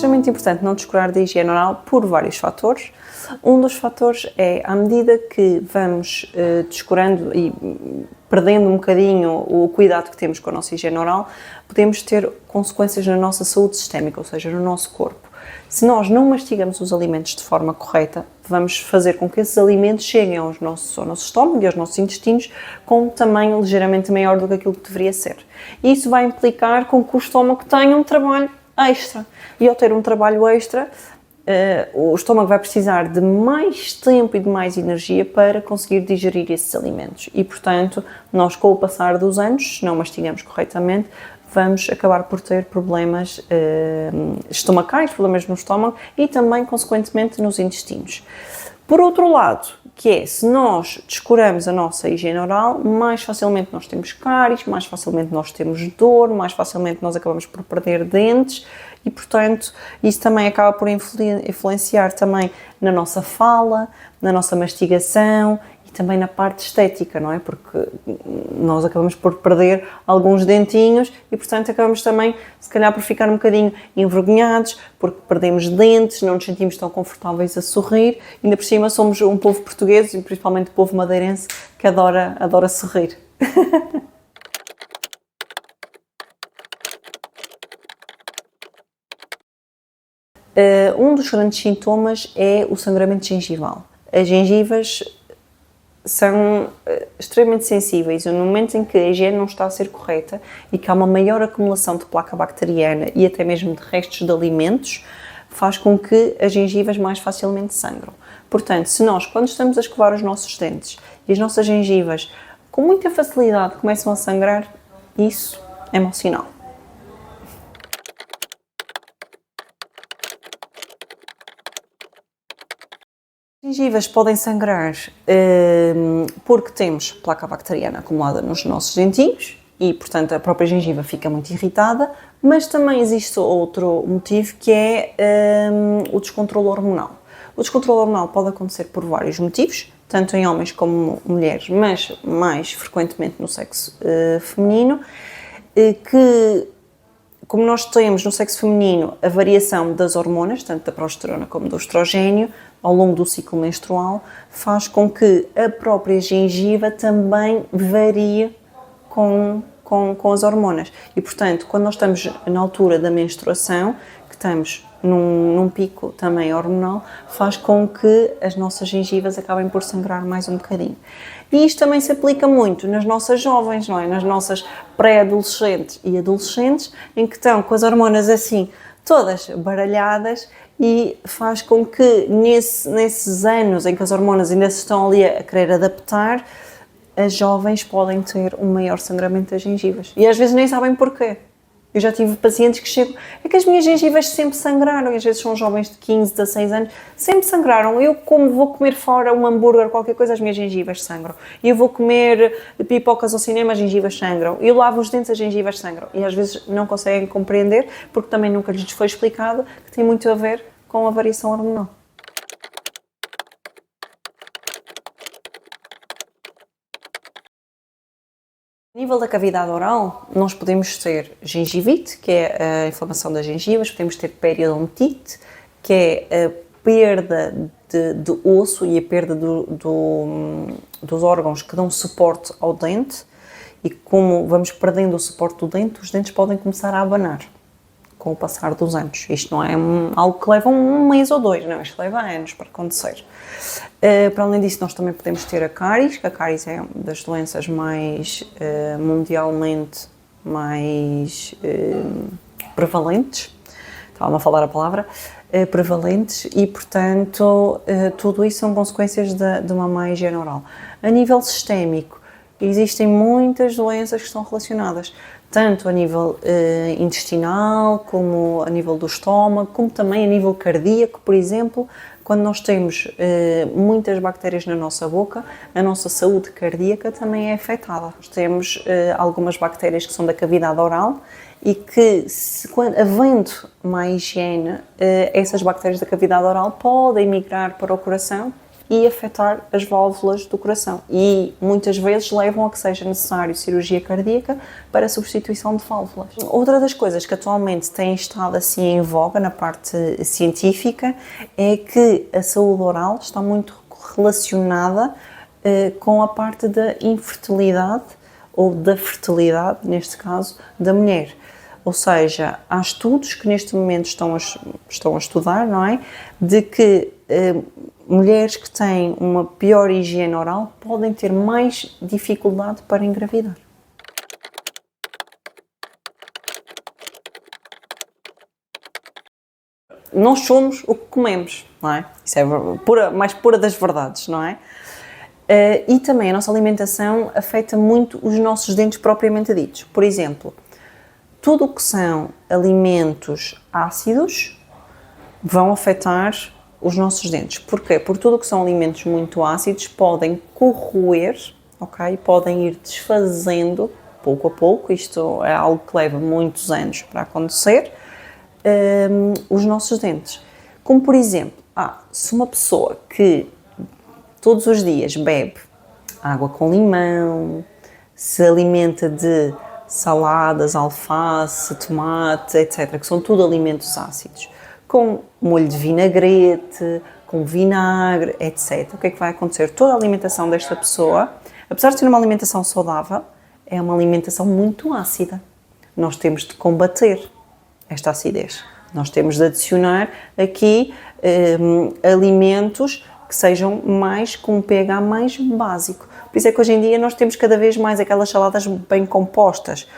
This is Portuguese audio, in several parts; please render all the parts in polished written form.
extremamente importante não descurar da higiene oral por vários fatores. Um dos fatores é, à medida que vamos descurando e perdendo um bocadinho o cuidado que temos com a nossa higiene oral, podemos ter consequências na nossa saúde sistémica, ou seja, no nosso corpo. Se nós não mastigamos os alimentos de forma correta, vamos fazer com que esses alimentos cheguem ao nosso estômago e aos nossos intestinos com um tamanho ligeiramente maior do que aquilo que deveria ser. E isso vai implicar com que o estômago tenha um trabalho extra. E ao ter um trabalho extra, o estômago vai precisar de mais tempo e de mais energia para conseguir digerir esses alimentos. E, portanto, nós, com o passar dos anos, se não mastigamos corretamente, vamos acabar por ter problemas estomacais, problemas no estômago e também, consequentemente, nos intestinos. Por outro lado, que é, se nós descuramos a nossa higiene oral, mais facilmente nós temos cáries, mais facilmente nós temos dor, mais facilmente nós acabamos por perder dentes e, portanto, isso também acaba por influenciar também na nossa fala, na nossa mastigação e também na parte estética, não é? Porque nós acabamos por perder alguns dentinhos e, portanto, acabamos também, se calhar, por ficar um bocadinho envergonhados, porque perdemos dentes, não nos sentimos tão confortáveis a sorrir. Ainda por cima somos um povo português e principalmente o povo madeirense que adora sorrir. Um dos grandes sintomas é o sangramento gengival. As gengivas são extremamente sensíveis e no momento em que a higiene não está a ser correta e que há uma maior acumulação de placa bacteriana e até mesmo de restos de alimentos, faz com que as gengivas mais facilmente sangram. Portanto, se nós, quando estamos a escovar os nossos dentes e as nossas gengivas com muita facilidade começam a sangrar, isso é mau sinal. As gengivas podem sangrar porque temos placa bacteriana acumulada nos nossos dentinhos e, portanto, a própria gengiva fica muito irritada, mas também existe outro motivo que é o descontrole hormonal. O descontrole hormonal pode acontecer por vários motivos, tanto em homens como mulheres, mas mais frequentemente no sexo feminino, que, como nós temos no sexo feminino a variação das hormonas, tanto da progesterona como do estrogênio, ao longo do ciclo menstrual, faz com que a própria gengiva também varie com as hormonas. E, portanto, quando nós estamos na altura da menstruação, que estamos num pico também hormonal, faz com que as nossas gengivas acabem por sangrar mais um bocadinho. E isto também se aplica muito nas nossas jovens, não é? Nas nossas pré-adolescentes e adolescentes, em que estão com as hormonas assim, todas baralhadas, e faz com que nesses anos em que as hormonas ainda se estão ali a querer adaptar, as jovens podem ter um maior sangramento das gengivas. E às vezes nem sabem porquê. Eu já tive pacientes que chegam, é que as minhas gengivas sempre sangraram, e às vezes são jovens de 15, 16 anos, sempre sangraram. Eu, como vou comer fora um hambúrguer, qualquer coisa, as minhas gengivas sangram. Eu vou comer pipocas ao cinema, as gengivas sangram. Eu lavo os dentes, as gengivas sangram. E às vezes não conseguem compreender, porque também nunca lhes foi explicado que tem muito a ver com a variação hormonal. A nível da cavidade oral, nós podemos ter gengivite, que é a inflamação das gengivas, podemos ter periodontite, que é a perda de osso e a perda dos órgãos que dão suporte ao dente, e como vamos perdendo o suporte do dente, os dentes podem começar a abanar com o passar dos anos. Isto não é algo que leva um mês ou dois, não, isto leva anos para acontecer. Para além disso, nós também podemos ter a cáries, que a cáries é uma das doenças mais mundialmente mais prevalentes, estava a falar a palavra, prevalentes, e portanto tudo isso são consequências de uma má higiene oral. A nível sistémico, existem muitas doenças que estão relacionadas, tanto a nível intestinal, como a nível do estômago, como também a nível cardíaco, por exemplo. Quando nós temos muitas bactérias na nossa boca, a nossa saúde cardíaca também é afetada. Nós temos algumas bactérias que são da cavidade oral e que, havendo má higiene, essas bactérias da cavidade oral podem migrar para o coração e afetar as válvulas do coração. E muitas vezes levam a que seja necessário cirurgia cardíaca para a substituição de válvulas. Outra das coisas que atualmente tem estado assim em voga na parte científica é que a saúde oral está muito relacionada com a parte da infertilidade ou da fertilidade, neste caso, da mulher. Ou seja, há estudos que neste momento estão a estudar, não é? De que mulheres que têm uma pior higiene oral podem ter mais dificuldade para engravidar. Nós somos o que comemos, não é? Isso é mais pura das verdades, não é? E também a nossa alimentação afeta muito os nossos dentes propriamente ditos. Por exemplo, tudo o que são alimentos ácidos vão afetar os nossos dentes. Porquê? Porque tudo o que são alimentos muito ácidos podem corroer, ok? Podem ir desfazendo pouco a pouco, isto é algo que leva muitos anos para acontecer, os nossos dentes. Como por exemplo, se uma pessoa que todos os dias bebe água com limão, se alimenta de saladas, alface, tomate, etc., que são tudo alimentos ácidos, com molho de vinagrete, com vinagre, etc. O que é que vai acontecer? Toda a alimentação desta pessoa, apesar de ser uma alimentação saudável, é uma alimentação muito ácida. Nós temos de combater esta acidez. Nós temos de adicionar aqui alimentos que sejam mais com um pH mais básico. Por isso é que hoje em dia nós temos cada vez mais aquelas saladas bem compostas,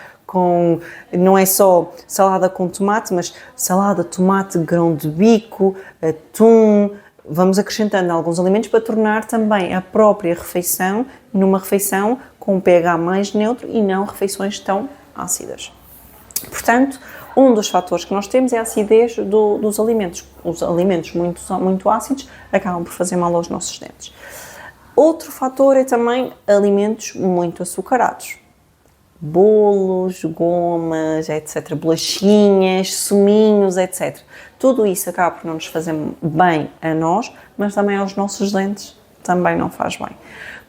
não é só salada com tomate, mas salada, tomate, grão de bico, atum. Vamos acrescentando alguns alimentos para tornar também a própria refeição numa refeição com um pH mais neutro e não refeições tão ácidas. Portanto, um dos fatores que nós temos é a acidez dos alimentos. Os alimentos muito ácidos acabam por fazer mal aos nossos dentes. Outro fator é também alimentos muito açucarados. Bolos, gomas, etc. Bolachinhas, suminhos, etc. Tudo isso acaba por não nos fazer bem a nós, mas também aos nossos dentes também não faz bem.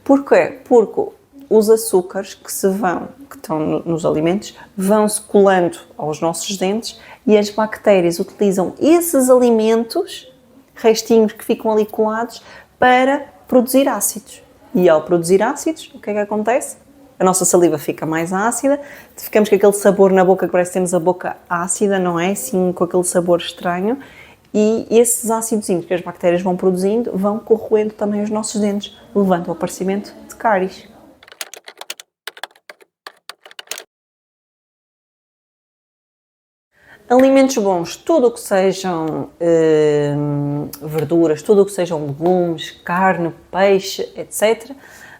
Porquê? Porque os açúcares que estão nos alimentos vão-se colando aos nossos dentes e as bactérias utilizam esses alimentos, restinhos que ficam ali colados, para produzir ácidos. E ao produzir ácidos, o que é que acontece? A nossa saliva fica mais ácida, ficamos com aquele sabor na boca que parece que temos a boca ácida, não é? Assim, com aquele sabor estranho. E esses ácidos que as bactérias vão produzindo vão corroendo também os nossos dentes, levando ao aparecimento de cáries. Alimentos bons, tudo o que sejam verduras, tudo o que sejam legumes, carne, peixe, etc.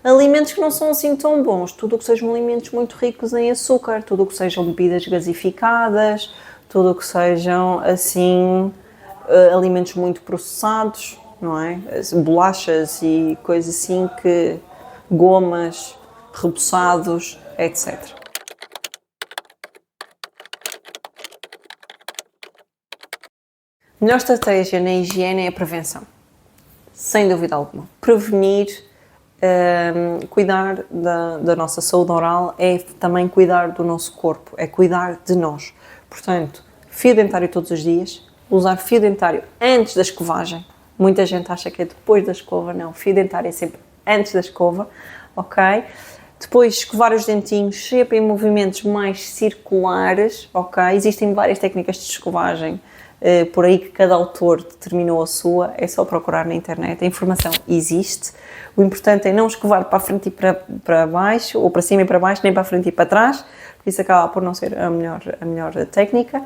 Alimentos que não são assim tão bons, tudo o que sejam alimentos muito ricos em açúcar, tudo o que sejam bebidas gasificadas, tudo o que sejam assim alimentos muito processados, não é? Bolachas e coisas assim, gomas, repousados, etc. A melhor estratégia na higiene é a prevenção, sem dúvida alguma. Prevenir, cuidar da nossa saúde oral é também cuidar do nosso corpo, é cuidar de nós. Portanto, fio dentário todos os dias, usar fio dentário antes da escovagem. Muita gente acha que é depois da escova, não, fio dentário é sempre antes da escova, ok? Depois, escovar os dentinhos sempre em movimentos mais circulares, ok? Existem várias técnicas de escovagem, por aí que cada autor determinou a sua, é só procurar na internet, a informação existe. O importante é não escovar para a frente e para baixo, ou para cima e para baixo, nem para a frente e para trás, isso acaba por não ser a melhor técnica.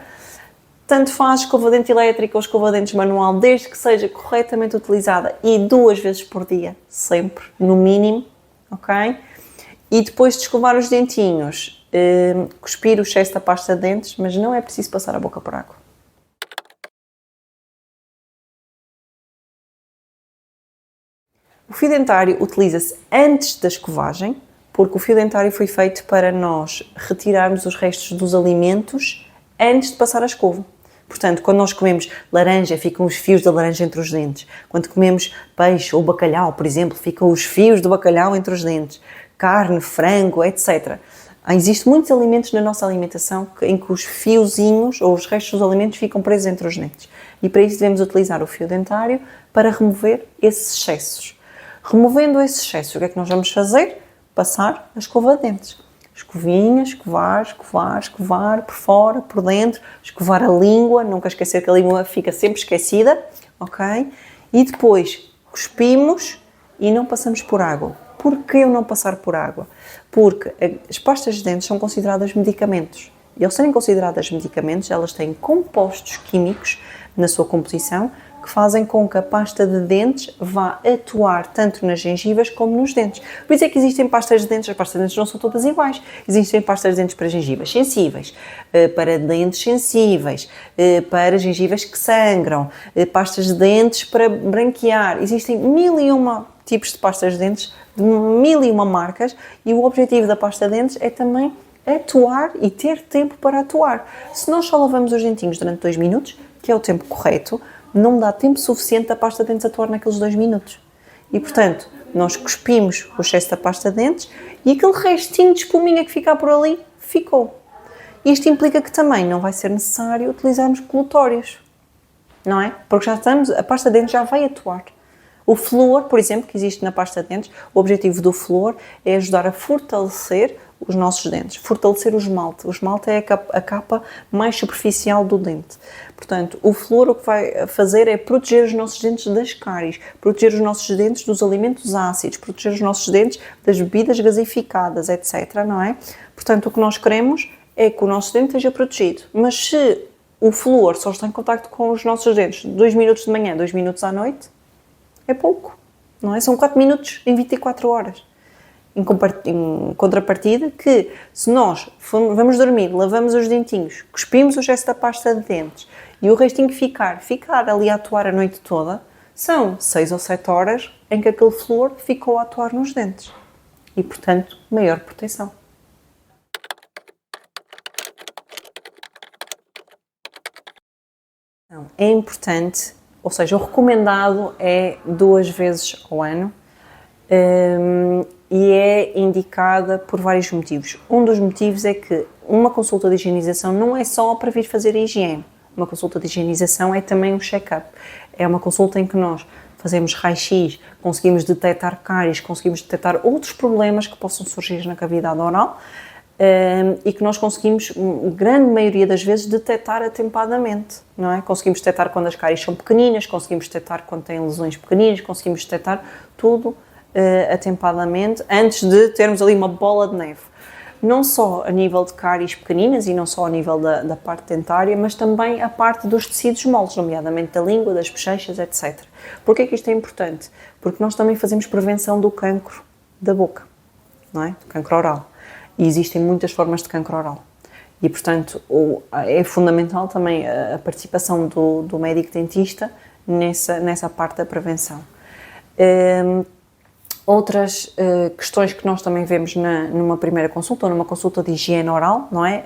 Tanto faz escova de dente elétrica ou escova de dentes manual, desde que seja corretamente utilizada e 2 vezes por dia, sempre, no mínimo, ok? E depois de escovar os dentinhos, cuspir o excesso da pasta de dentes, mas não é preciso passar a boca por água. O fio dentário utiliza-se antes da escovagem, porque o fio dentário foi feito para nós retirarmos os restos dos alimentos antes de passar a escova. Portanto, quando nós comemos laranja, ficam os fios da laranja entre os dentes. Quando comemos peixe ou bacalhau, por exemplo, ficam os fios do bacalhau entre os dentes. Carne, frango, etc. Existem muitos alimentos na nossa alimentação em que os fiozinhos ou os restos dos alimentos ficam presos entre os dentes. E para isso devemos utilizar o fio dentário para remover esses excessos. Removendo esses excessos, o que é que nós vamos fazer? Passar a escova de dentes. Escovinha, escovar, por fora, por dentro, escovar a língua, nunca esquecer que a língua fica sempre esquecida, ok? E depois cuspimos e não passamos por água. Por que eu não passar por água? Porque as pastas de dentes são consideradas medicamentos. E ao serem consideradas medicamentos, elas têm compostos químicos na sua composição que fazem com que a pasta de dentes vá atuar tanto nas gengivas como nos dentes. Por isso é que existem pastas de dentes, as pastas de dentes não são todas iguais. Existem pastas de dentes para gengivas sensíveis, para dentes sensíveis, para gengivas que sangram, pastas de dentes para branquear. Existem 1001 tipos de pastas de dentes, de 1001 marcas, e o objetivo da pasta de dentes é também atuar e ter tempo para atuar. Se nós só lavamos os dentinhos durante 2 minutos, que é o tempo correto, não dá tempo suficiente da pasta de dentes atuar naqueles 2 minutos. E, portanto, nós cuspimos o excesso da pasta de dentes e aquele restinho de espuminha que fica por ali, ficou. Isto implica que também não vai ser necessário utilizarmos colutórios, não é? Porque a pasta de dentes já vai atuar. O flúor, por exemplo, que existe na pasta de dentes, o objetivo do flúor é ajudar a fortalecer os nossos dentes, fortalecer o esmalte. O esmalte é a capa mais superficial do dente. Portanto, o flúor o que vai fazer é proteger os nossos dentes das cáries, proteger os nossos dentes dos alimentos ácidos, proteger os nossos dentes das bebidas gasificadas, etc., não é? Portanto, o que nós queremos é que o nosso dente esteja protegido. Mas se o flúor só está em contacto com os nossos dentes 2 minutos de manhã, 2 minutos à noite, é pouco, não é? São 4 minutos em 24 horas. Em contrapartida que, se nós vamos dormir, lavamos os dentinhos, cuspimos o excesso da pasta de dentes e o restinho ficar ali a atuar a noite toda, são 6 ou 7 horas em que aquele flúor ficou a atuar nos dentes. E, portanto, maior proteção. É importante, ou seja, o recomendado é 2 vezes ao ano. E é indicada por vários motivos. Um dos motivos é que uma consulta de higienização não é só para vir fazer a higiene. Uma consulta de higienização é também um check-up. É uma consulta em que nós fazemos raio-x, conseguimos detectar cáries, conseguimos detectar outros problemas que possam surgir na cavidade oral e que nós conseguimos, grande maioria das vezes, detectar atempadamente, não é? Conseguimos detectar quando as cáries são pequeninas, conseguimos detectar quando têm lesões pequeninas, conseguimos detectar tudo atempadamente, antes de termos ali uma bola de neve. Não só a nível de cáries pequeninas e não só a nível da parte dentária, mas também a parte dos tecidos moles, nomeadamente da língua, das bochechas, etc. Porquê é que isto é importante? Porque nós também fazemos prevenção do cancro da boca, não é? Do cancro oral. E existem muitas formas de cancro oral. E, portanto, é fundamental também a participação do médico dentista nessa parte da prevenção. Outras questões que nós também vemos numa primeira consulta, ou numa consulta de higiene oral, não é?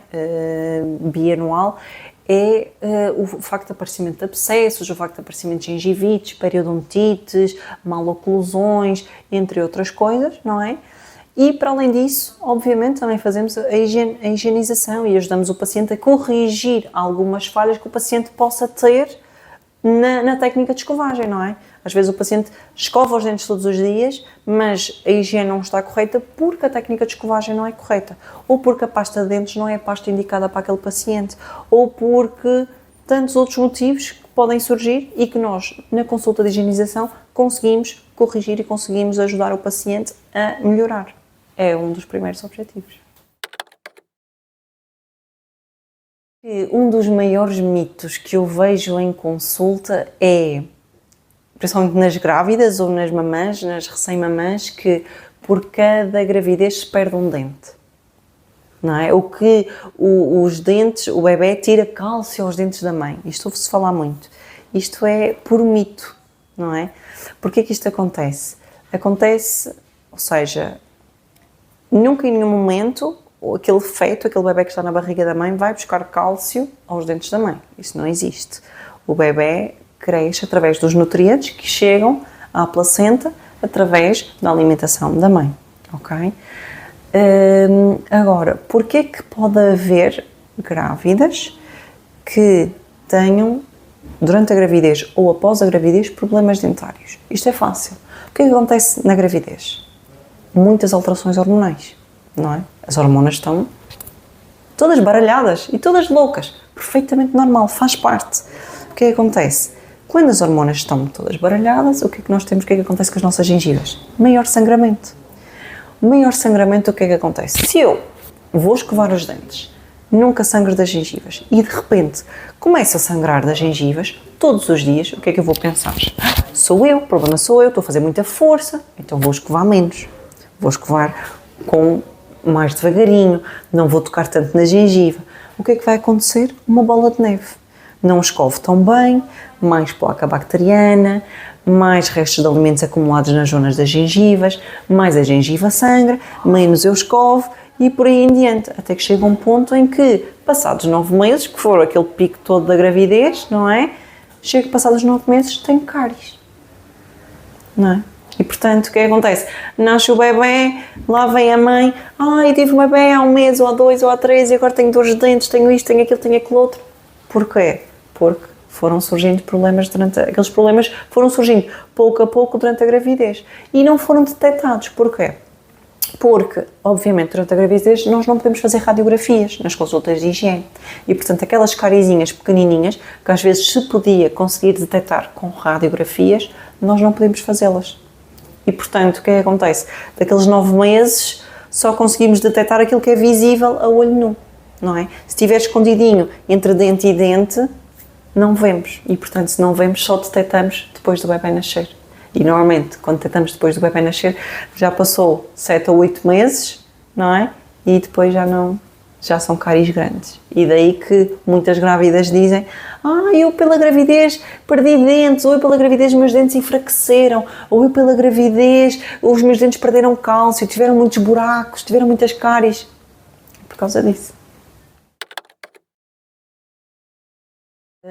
Bianual, é o facto de aparecimento de abscessos, o facto de aparecimento de gengivites, periodontites, maloclusões, entre outras coisas, não é? E, para além disso, obviamente, também fazemos a higienização e ajudamos o paciente a corrigir algumas falhas que o paciente possa ter na técnica de escovagem, não é? Às vezes o paciente escova os dentes todos os dias, mas a higiene não está correta porque a técnica de escovagem não é correta, ou porque a pasta de dentes não é a pasta indicada para aquele paciente, ou porque tantos outros motivos que podem surgir e que nós, na consulta de higienização, conseguimos corrigir e conseguimos ajudar o paciente a melhorar. É um dos primeiros objetivos. Um dos maiores mitos que eu vejo em consulta é, principalmente nas grávidas ou nas mamãs, nas recém-mamãs, que por cada gravidez se perde um dente. Não é? O que os dentes, o bebê tira cálcio aos dentes da mãe. Isto ouve-se falar muito. Isto é puro mito, não é? Porquê é que isto acontece? Acontece, ou seja, nunca em nenhum momento aquele feto, aquele bebé que está na barriga da mãe, vai buscar cálcio aos dentes da mãe. Isso não existe. O bebé cresce através dos nutrientes que chegam à placenta através da alimentação da mãe, ok? Agora, porquê que pode haver grávidas que tenham, durante a gravidez ou após a gravidez, problemas dentários? Isto é fácil. O que é que acontece na gravidez? Muitas alterações hormonais, não é? As hormonas estão todas baralhadas e todas loucas. Perfeitamente normal, faz parte. O que é que acontece? Quando as hormonas estão todas baralhadas, o que é que nós temos? O que é que acontece com as nossas gengivas? Maior sangramento. Maior sangramento, o que é que acontece? Se eu vou escovar os dentes, nunca sangro das gengivas e de repente começo a sangrar das gengivas todos os dias, o que é que eu vou pensar? Sou eu, o problema sou eu, estou a fazer muita força, então vou escovar menos. Vou escovar com mais devagarinho, não vou tocar tanto na gengiva. O que é que vai acontecer? Uma bola de neve. Não escovo tão bem, mais placa bacteriana, mais restos de alimentos acumulados nas zonas das gengivas, mais a gengiva sangra, menos eu escovo e por aí em diante. Até que chega um ponto em que, passados 9 meses, que for aquele pico todo da gravidez, não é? Chega passados 9 meses, tenho cáries. Não é? E portanto, o que é que acontece? Nasce o bebê, lá vem a mãe, eu tive um bebê há 1 mês, ou há 2, ou há 3, e agora tenho dores de dentes, tenho isto, tenho aquilo, tenho aquilo outro. Porquê? Porque foram surgindo problemas aqueles problemas foram surgindo pouco a pouco durante a gravidez e não foram detectados. Porquê? Porque, obviamente, durante a gravidez nós não podemos fazer radiografias nas consultas de higiene e, portanto, aquelas carizinhas pequenininhas que às vezes se podia conseguir detectar com radiografias, nós não podemos fazê-las. E, portanto, o que é que acontece? Daqueles 9 meses só conseguimos detectar aquilo que é visível a olho nu, não é? Se estiver escondidinho entre dente e dente, não vemos. E, portanto, se não vemos, só detectamos depois do bebê nascer. E, normalmente, quando detectamos depois do bebê nascer, já passou 7 ou 8 meses, não é? E depois já são cáries grandes. E daí que muitas grávidas dizem: eu pela gravidez perdi dentes, ou eu pela gravidez os meus dentes enfraqueceram, ou eu pela gravidez os meus dentes perderam cálcio, tiveram muitos buracos, tiveram muitas cáries. Por causa disso.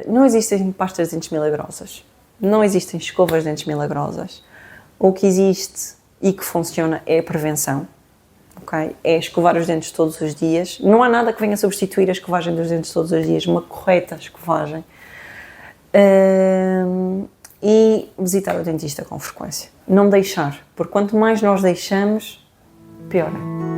Não existem pastas de dentes milagrosas. Não existem escovas de dentes milagrosas. O que existe e que funciona é a prevenção. Okay? É escovar os dentes todos os dias. Não há nada que venha substituir a escovagem dos dentes todos os dias, uma correta escovagem. E visitar o dentista com frequência. Não deixar, porque quanto mais nós deixamos, pior é.